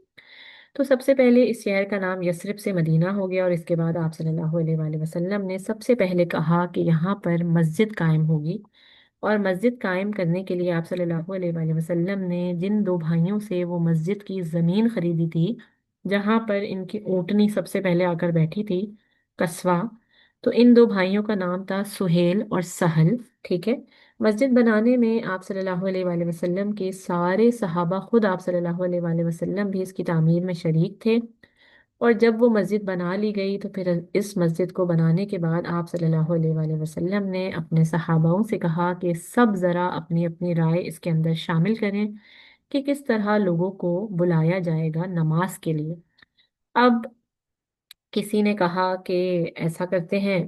तो सबसे पहले इस शहर का नाम यस्रिब से मदीना हो गया, और इसके बाद आप सल्लल्लाहु अलैहि वसल्लम ने सबसे पहले कहा कि यहाँ पर मस्जिद कायम होगी। और मस्जिद कायम करने के लिए आप सल्लल्लाहु अलैहि वसल्लम ने जिन दो भाइयों से वो मस्जिद की ज़मीन खरीदी थी, जहाँ पर इनकी ऊँटनी सबसे पहले आकर बैठी थी, कस्वा, तो इन दो भाइयों का नाम था सुहेल और सहल, ठीक है। मस्जिद बनाने में आप सल्लल्लाहु अलैहि वसल्लम के सारे सहाबा, खुद आप सल्लल्लाहु अलैहि वसल्लम भी इसकी तामीर में शरीक थे। और जब वो मस्जिद बना ली गई तो फिर इस मस्जिद को बनाने के बाद आप सल्लल्लाहु अलैहि वसल्लम ने अपने सहाबाओं से कहा कि सब ज़रा अपनी अपनी राय इसके अंदर शामिल करें कि किस तरह लोगों को बुलाया जाएगा नमाज के लिए। अब किसी ने कहा कि ऐसा करते हैं,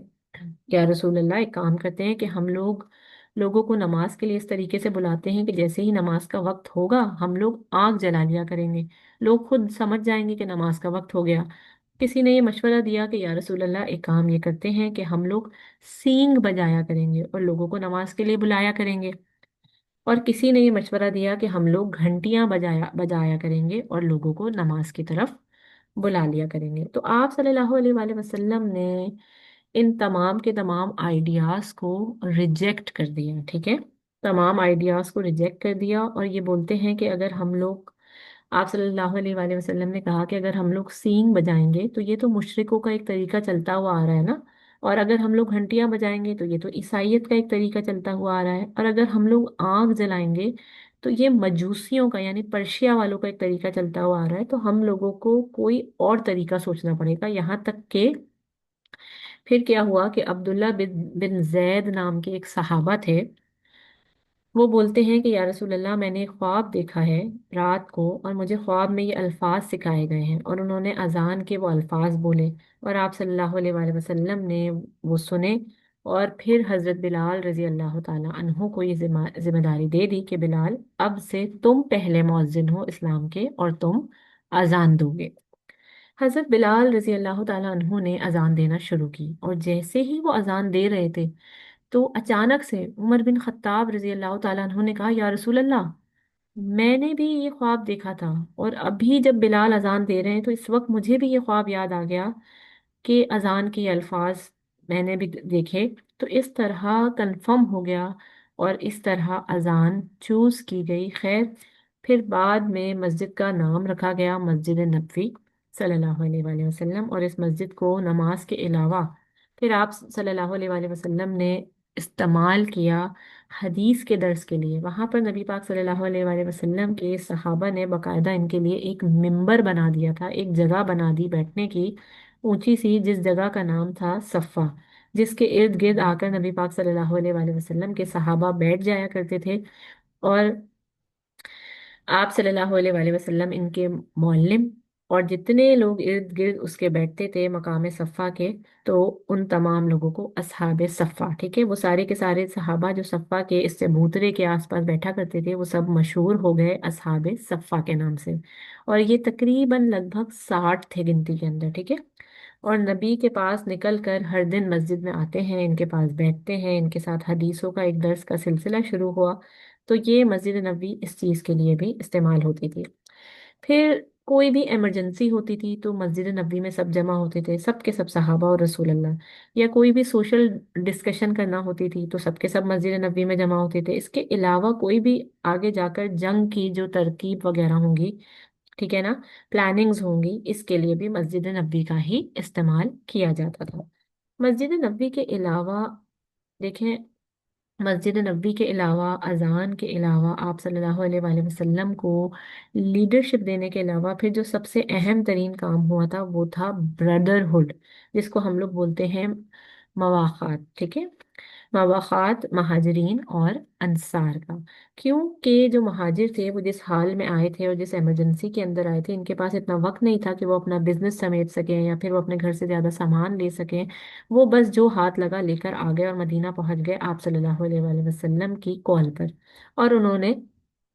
या रसूल अल्लाह, एक काम करते हैं कि हम लोग लोगों को नमाज के लिए इस तरीके से बुलाते हैं कि जैसे ही नमाज का वक्त होगा हम लोग आग जला लिया करेंगे, लोग खुद समझ जाएंगे कि नमाज का वक्त हो गया। किसी ने ये मशवरा दिया कि या रसूल अल्लाह, एक काम ये करते हैं कि हम लोग सींग बजाया करेंगे और लोगों को नमाज के लिए बुलाया करेंगे। और किसी ने ये मशवरा दिया कि हम लोग घंटियां बजाया बजाया करेंगे और लोगों को नमाज की तरफ बुला लिया करेंगे। तो आप सल्लल्लाहु अलैहि वसल्लम ने इन तमाम के तमाम आइडियाज को रिजेक्ट कर दिया, ठीक है। तमाम आइडियाज को रिजेक्ट कर दिया, और ये बोलते हैं कि अगर हम लोग, आप सल्लल्लाहु अलैहि वसल्लम ने कहा कि अगर हम लोग सींग बजाएंगे तो ये तो मुशरिकों का एक तरीका चलता हुआ आ रहा है ना, और अगर हम लोग घंटियां बजाएंगे तो ये तो ईसाइयत का एक तरीका चलता हुआ आ रहा है, और अगर हम लोग आग जलाएंगे तो ये मजूसियों का यानी पर्शिया वालों का एक तरीका चलता हुआ आ रहा है। तो हम लोगों को कोई और तरीका सोचना पड़ेगा। यहाँ तक कि फिर क्या हुआ कि अब्दुल्ला बिन बिन जैद नाम के एक सहाबा थे, वो बोलते हैं कि या रसूल अल्लाह, मैंने एक ख्वाब देखा है रात को, और मुझे ख्वाब में ये अल्फाज सिखाए गए हैं, और उन्होंने अजान के वो अल्फाज बोले, और आप सल्लल्लाहु अलैहि वसल्लम ने वो सुने। और फिर हज़रत बिलाल रजी अल्लाह ताला अन्हु को ये जिम्मेदारी दे दी कि बिलाल, अब से तुम पहले मौज़िन हो इस्लाम के और तुम अजान दोगे। हज़रत बिलाल रजी अल्लाह ताला अन्हु ने अजान देना शुरू की, और जैसे ही वो अजान दे रहे थे तो अचानक से उमर बिन खत्ताब रजी अल्लाह ताला अन्हु ने कहा, या रसूल अल्लाह, मैंने भी ये ख्वाब देखा था, और अभी जब बिलाल अजान दे रहे हैं तो इस वक्त मुझे भी ये ख्वाब याद आ गया कि अजान के अल्फाज मैंने भी देखे। तो इस तरह कंफर्म हो गया, और इस तरह अजान चूज की गई। खैर, फिर बाद में मस्जिद का नाम रखा गया मस्जिद नबवी सल्लल्लाहु अलैहि वसल्लम, और इस मस्जिद को नमाज के अलावा फिर आप सल्लल्लाहु अलैहि वसल्लम ने इस्तेमाल किया हदीस के दर्स के लिए। वहाँ पर नबी पाक सल्लल्लाहु अलैहि वसल्लम के सहाबा ने बाकायदा इनके लिए एक मिंबर बना दिया था, एक जगह बना दी बैठने की ऊंची सी, जिस जगह का नाम था सफ़ा, जिसके इर्द गिर्द आकर नबी पाक सल्लल्लाहु अलैहि वसल्लम के सहाबा बैठ जाया करते थे। और आप सल्लल्लाहु अलैहि वसल्लम इनके मौल्लिम, और जितने लोग इर्द गिर्द उसके बैठते थे मकाम सफ़ा के, तो उन तमाम लोगों को अस्हाब सफ़ा, ठीक है, वो सारे के सारे सहाबा जो सफ़ा के इस चबूतरे के आसपास बैठा करते थे वो सब मशहूर हो गए अस्हाब सफ़ा के नाम से। और ये तकरीबन लगभग 60 थे गिनती के अंदर, ठीक है। और नबी के पास निकल कर हर दिन मस्जिद में आते हैं, इनके पास बैठते हैं, इनके साथ हदीसों का एक दर्स का सिलसिला शुरू हुआ। तो ये मस्जिद नबी इस चीज़ के लिए भी इस्तेमाल होती थी। फिर कोई भी इमरजेंसी होती थी तो मस्जिद नबी में सब जमा होते थे, सब के सब सहाबा और रसूल अल्लाह। या कोई भी सोशल डिस्कशन करना होती थी तो सब के सब मस्जिद नबी में जमा होते थे। इसके अलावा कोई भी आगे जाकर जंग की जो तरकीब वगैरह होंगी, ठीक है ना, प्लानिंग्स होंगी, इसके लिए भी मस्जिद नबी का ही इस्तेमाल किया जाता था। मस्जिद नबी के अलावा देखें, मस्जिद नबी के अलावा अजान के अलावा आप सल्लल्लाहु अलैहि वसल्लम को लीडरशिप देने के अलावा फिर जो सबसे अहम तरीन काम हुआ था वो था ब्रदरहुड, जिसको हम लोग बोलते हैं मवाखात, ठीक है। मवाखात महाजरीन और अंसार का। क्योंकि जो महाजिर थे वो जिस हाल में आए थे और जिस इमरजेंसी के अंदर आए थे, इनके पास इतना वक्त नहीं था कि वो अपना बिजनेस समेट सकें या फिर वो अपने घर से ज़्यादा सामान ले सकें। वो बस जो हाथ लगा लेकर आ गए और मदीना पहुंच गए आप सल्लल्लाहु अलैहि वसल्लम की कॉल पर, और उन्होंने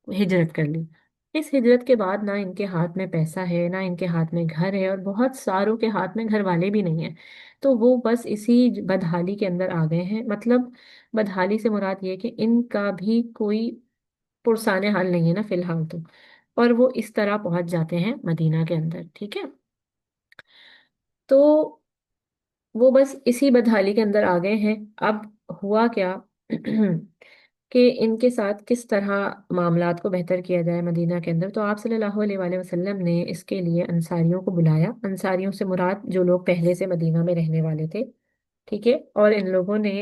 हिजरत कर ली। इस हिजरत के बाद ना इनके हाथ में पैसा है, ना इनके हाथ में घर है, और बहुत सारों के हाथ में घर वाले भी नहीं है। तो वो बस इसी बदहाली के अंदर आ गए हैं। मतलब बदहाली से मुराद ये है कि इनका भी कोई पुरसाने हाल नहीं है ना फिलहाल तो। और वो इस तरह पहुंच जाते हैं मदीना के अंदर, ठीक है। तो वो बस इसी बदहाली के अंदर आ गए हैं। अब हुआ क्या कि इनके साथ किस तरह मामलात को बेहतर किया जाए मदीना के अंदर। तो आप सल्लल्लाहु अलैहि वसल्लम ने इसके लिए अंसारियों को बुलाया। अंसारियों से मुराद जो लोग पहले से मदीना में रहने वाले थे, ठीक है। और इन लोगों ने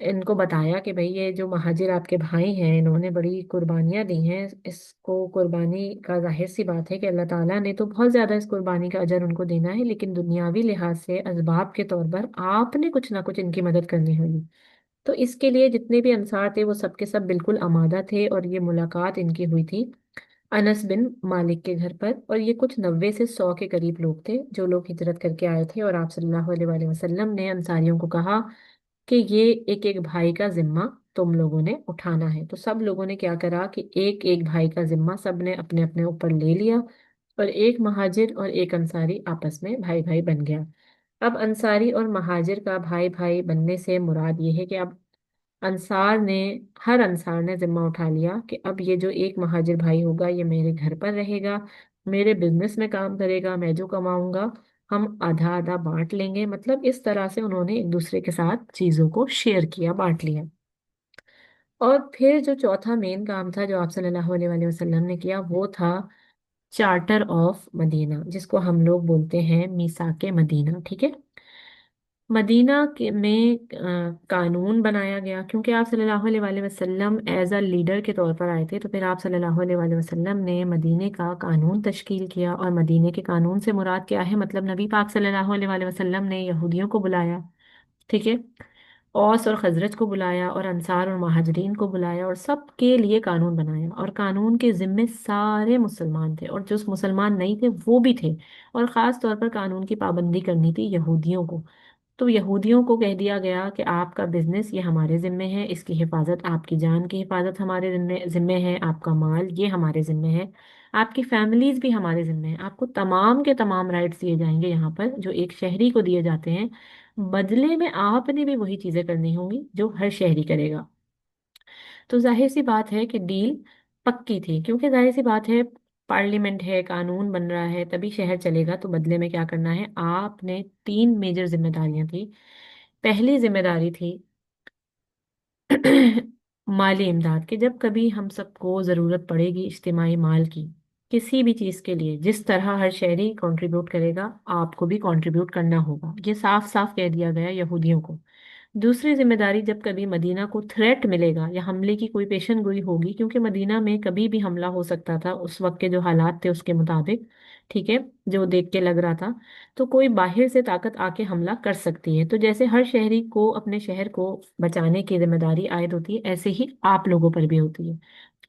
इनको बताया कि भाई ये जो महाजिर आपके भाई हैं, इन्होंने बड़ी कुर्बानियां दी हैं। इसको कुर्बानी का जाहिर सी बात है कि अल्लाह ताला ने तो बहुत ज़्यादा इस कुर्बानी का अजर उनको देना है, लेकिन दुनियावी लिहाज से असबाब के तौर पर आपने कुछ ना कुछ इनकी मदद करनी होगी। तो इसके लिए जितने भी अंसार थे वो सब के सब बिल्कुल आमादा थे। और ये मुलाकात इनकी हुई थी अनस बिन मालिक के घर पर। और ये कुछ 90 से 100 के करीब लोग थे जो लोग हिजरत करके आए थे। और आप सल्लल्लाहु अलैहि वसल्लम ने अंसारियों को कहा कि ये एक एक भाई का जिम्मा तुम लोगों ने उठाना है। तो सब लोगों ने क्या करा कि एक एक भाई का जिम्मा सब ने अपने अपने ऊपर ले लिया। और एक महाजिर और एक अंसारी आपस में भाई भाई बन गया। अब अंसारी और महाजिर का भाई भाई बनने से मुराद ये है कि अब अंसार ने हर अंसार ने जिम्मा उठा लिया कि अब ये जो एक महाजिर भाई होगा ये मेरे घर पर रहेगा, मेरे बिजनेस में काम करेगा, मैं जो कमाऊंगा हम आधा आधा बांट लेंगे। मतलब इस तरह से उन्होंने एक दूसरे के साथ चीजों को शेयर किया, बांट लिया। और फिर जो चौथा मेन काम था जो आप सल्लल्लाहु अलैहि वसल्लम ने किया वो था चार्टर ऑफ मदीना, जिसको हम लोग बोलते हैं मीसाके मदीना, ठीक है। मदीना के में कानून बनाया गया, क्योंकि आप सल्लल्लाहु अलैहि वसल्लम एज अ लीडर के तौर पर आए थे। तो फिर आप सल्लल्लाहु अलैहि वसल्लम ने मदीने का कानून तश्कील किया। और मदीने के कानून से मुराद क्या है, मतलब नबी पाक सल्लल्लाहु अलैहि वसल्लम ने यहूदियों को बुलाया, ठीक है, औस और खजरज को बुलाया, और अंसार और महाजरीन को बुलाया, और सबके लिए कानून बनाया। और कानून के जिम्मे सारे मुसलमान थे, और जो मुसलमान नहीं थे वो भी थे। और ख़ास तौर पर कानून की पाबंदी करनी थी यहूदियों को। तो यहूदियों को कह दिया गया कि आपका बिजनेस ये हमारे जिम्मे है, इसकी हिफाजत, आपकी जान की हिफाजत हमारे जिम्मे जिम्मे है, आपका माल ये हमारे जिम्मे है, आपकी फैमिलीज भी हमारे जिम्मे है। आपको तमाम के तमाम राइट्स दिए जाएंगे यहाँ पर जो एक शहरी को दिए जाते हैं। बदले में आपने भी वही चीजें करनी होंगी जो हर शहरी करेगा। तो जाहिर सी बात है कि डील पक्की थी, क्योंकि जाहिर सी बात है पार्लियामेंट है, कानून बन रहा है, तभी शहर चलेगा। तो बदले में क्या करना है, आपने तीन मेजर जिम्मेदारियां थी। पहली जिम्मेदारी थी माली इमदाद, कि जब कभी हम सबको ज़रूरत पड़ेगी इज्तिमाई माल की, किसी भी चीज़ के लिए, जिस तरह हर शहरी कंट्रीब्यूट करेगा आपको भी कंट्रीब्यूट करना होगा। ये साफ साफ कह दिया गया यहूदियों को। दूसरी जिम्मेदारी, जब कभी मदीना को थ्रेट मिलेगा या हमले की कोई पेशन गोई होगी, क्योंकि मदीना में कभी भी हमला हो सकता था उस वक्त के जो हालात थे उसके मुताबिक, ठीक है, जो देख के लग रहा था। तो कोई बाहर से ताकत आके हमला कर सकती है। तो जैसे हर शहरी को अपने शहर को बचाने की जिम्मेदारी आयद होती है, ऐसे ही आप लोगों पर भी होती है।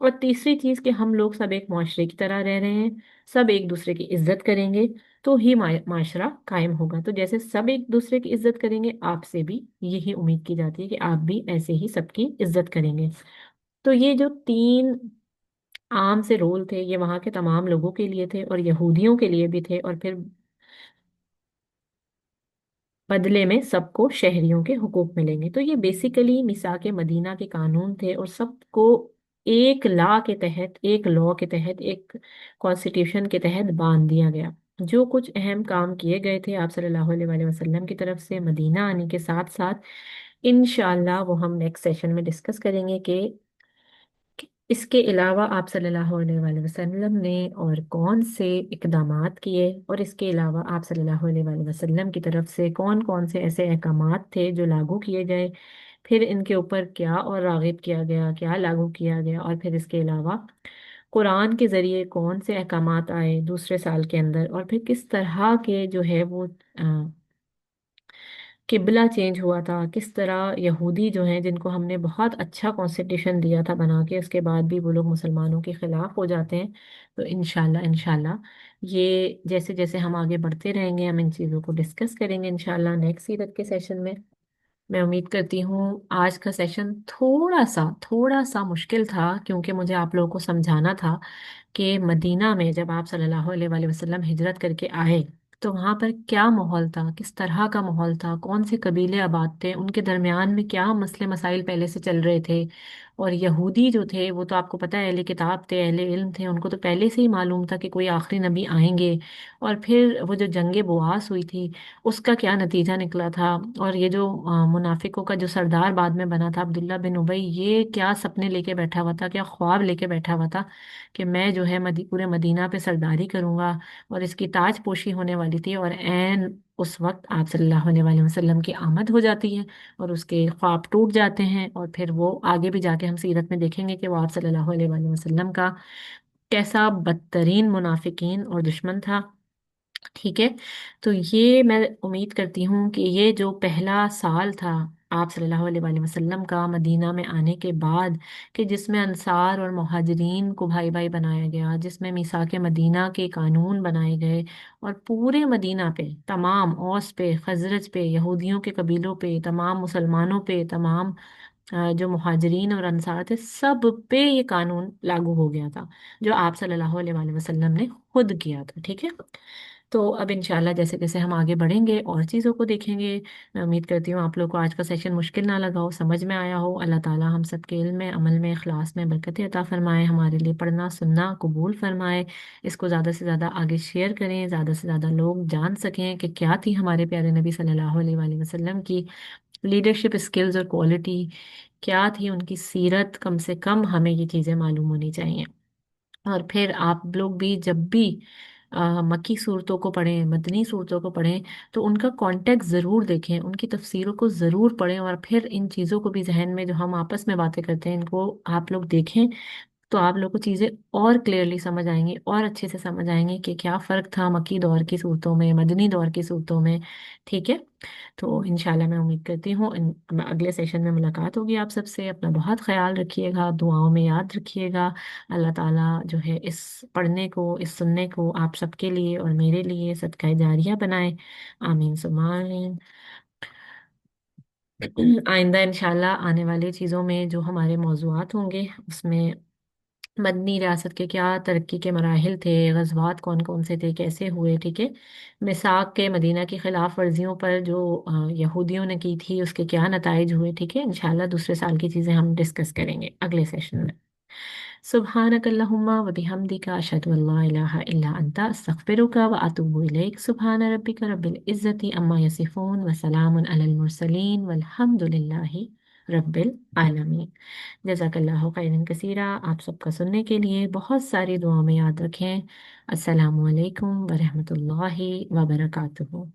और तीसरी चीज कि हम लोग सब एक मुआशरे की तरह रह रहे हैं, सब एक दूसरे की इज्जत करेंगे तो ही माशरा कायम होगा। तो जैसे सब एक दूसरे की इज्जत करेंगे, आपसे भी यही उम्मीद की जाती है कि आप भी ऐसे ही सबकी इज्जत करेंगे। तो ये जो तीन आम से रोल थे ये वहाँ के तमाम लोगों के लिए थे और यहूदियों के लिए भी थे। और फिर बदले में सबको शहरियों के हुकूक मिलेंगे। तो ये बेसिकली मिसाके मदीना के कानून थे, और सबको एक लॉ के तहत, एक लॉ के तहत, एक कॉन्स्टिट्यूशन के तहत बांध दिया गया। जो कुछ अहम काम किए गए थे आप सल्लल्लाहु अलैहि वसल्लम की तरफ से मदीना आने के साथ साथ, इंशाल्लाह वो हम नेक्स्ट सेशन में डिस्कस करेंगे कि इसके अलावा आप सल्लल्लाहु अलैहि वसल्लम ने और कौन से इकदामात किए, और इसके अलावा आप सल्लल्लाहु अलैहि वसल्लम की तरफ से कौन कौन से ऐसे अहकामात थे जो लागू किए गए, फिर इनके ऊपर क्या और रागिब किया गया, क्या लागू किया गया, और फिर इसके अलावा कुरान के ज़रिए कौन से अहकामात आए दूसरे साल के अंदर, और फिर किस तरह के जो है वो किबला चेंज हुआ था, किस तरह यहूदी जो हैं जिनको हमने बहुत अच्छा कॉन्स्टिट्यूशन दिया था बना के, उसके बाद भी वो लोग मुसलमानों के खिलाफ हो जाते हैं। तो इंशाल्लाह इंशाल्लाह ये जैसे जैसे हम आगे बढ़ते रहेंगे हम इन चीज़ों को डिस्कस करेंगे इंशाल्लाह नेक्स्ट सीरत के सेशन में। मैं उम्मीद करती हूँ आज का सेशन थोड़ा सा मुश्किल था, क्योंकि मुझे आप लोगों को समझाना था कि मदीना में जब आप सल्लल्लाहु अलैहि वसल्लम हिजरत करके आए तो वहाँ पर क्या माहौल था, किस तरह का माहौल था, कौन से कबीले आबाद थे, उनके दरमियान में क्या मसले मसाइल पहले से चल रहे थे। और यहूदी जो थे वो तो आपको पता है अहले किताब थे, अहले इल्म थे, उनको तो पहले से ही मालूम था कि कोई आखिरी नबी आएंगे। और फिर वो जो जंग बुआस हुई थी उसका क्या नतीजा निकला था। और ये जो मुनाफिकों का जो सरदार बाद में बना था अब्दुल्ला बिन उबई, ये क्या सपने लेके बैठा हुआ था, क्या ख्वाब लेके बैठा हुआ था कि मैं जो है पूरे मदीना पे सरदारी करूंगा। और इसकी ताजपोशी होने वाली थी, और ऐन उस वक्त आप सल्लल्लाहु अलैहि वसल्लम की आमद हो जाती है और उसके ख्वाब टूट जाते हैं। और फिर वो आगे भी जाके हम सीरत में देखेंगे कि वो आप सल्लल्लाहु अलैहि वसल्लम का कैसा बदतरीन मुनाफिकीन और दुश्मन था। ठीक है। तो ये मैं उम्मीद करती हूँ कि ये जो पहला साल था आप सल्लल्लाहु अलैहि वसल्लम का मदीना में आने के बाद, कि जिसमें अंसार और मुहाजिरीन को भाई भाई बनाया गया, जिसमें मीसाके मदीना के कानून बनाए गए, और पूरे मदीना पे, तमाम औस पे, खजरज पे, यहूदियों के कबीलों पे, तमाम मुसलमानों पे, तमाम जो मुहाजिरीन और अंसार थे, सब पे ये कानून लागू हो गया था जो आप सल्लल्लाहु अलैहि वसल्लम ने खुद किया था। ठीक है। तो अब इंशाल्लाह जैसे जैसे हम आगे बढ़ेंगे और चीज़ों को देखेंगे। मैं उम्मीद करती हूँ आप लोग को आज का सेशन मुश्किल ना लगा हो, समझ में आया हो। अल्लाह ताला हम सब के इल्म में, अमल में, इखलास में बरकत अता फरमाए, हमारे लिए पढ़ना सुनना कबूल फरमाए। इसको ज़्यादा से ज़्यादा आगे शेयर करें, ज़्यादा से ज़्यादा लोग जान सकें कि क्या थी हमारे प्यारे नबी सल्लल्लाहु अलैहि वसल्लम की लीडरशिप स्किल्स और क्वालिटी, क्या थी उनकी सीरत। कम से कम हमें ये चीज़ें मालूम होनी चाहिए। और फिर आप लोग भी जब भी मक्की सूरतों को पढ़ें, मदनी सूरतों को पढ़ें, तो उनका कॉन्टेक्स्ट ज़रूर देखें, उनकी तफसीरों को ज़रूर पढ़ें, और फिर इन चीज़ों को भी जहन में, जो हम आपस में बातें करते हैं, इनको आप लोग देखें। तो आप लोग को चीज़ें और क्लियरली समझ आएंगी, और अच्छे से समझ आएंगी कि क्या फ़र्क था मक्की दौर की सूरतों में, मदनी दौर की सूरतों में। ठीक है। तो इंशाल्लाह मैं उम्मीद करती हूँ अगले सेशन में मुलाकात होगी आप सबसे। अपना बहुत ख्याल रखिएगा, दुआओं में याद रखिएगा। अल्लाह ताला जो है इस पढ़ने को, इस सुनने को आप सबके लिए और मेरे लिए सदका जारिया बनाए। आमीन सुम्मा आमीन। आइंदा इंशाल्लाह आने वाली चीज़ों में जो हमारे मौजूआत होंगे उसमें मदनी रियासत के क्या तरक्की के मराहिल थे, गज़वात कौन कौन से थे, कैसे हुए। ठीक है। मिसाक के मदीना की खिलाफ वर्जियों पर जो यहूदियों ने की थी उसके क्या नताइज हुए। ठीक है। इंशाल्लाह दूसरे साल की चीज़ें हम डिस्कस करेंगे अगले सेशन में। सुब्हानक अल्लाहुम्मा व बिहम्दिका अशहदु अल्ला इलाहा इल्ला अंता अस्तगफिरुका व अतूबु इलैक। सुब्हान रब्बिका रब्बिल इज्जति अम्मा यसिफून व सलामुन अलल मुरसलीन वल्हम्दुलिल्लाहि रब्बिल आलमीन। जज़ाकल्लाहु खैरन कसीरा। आप सबका सुनने के लिए बहुत सारी दुआ में याद रखें। अस्सलामु अलैकुम व रहमतुल्लाहि व बरकातुहू।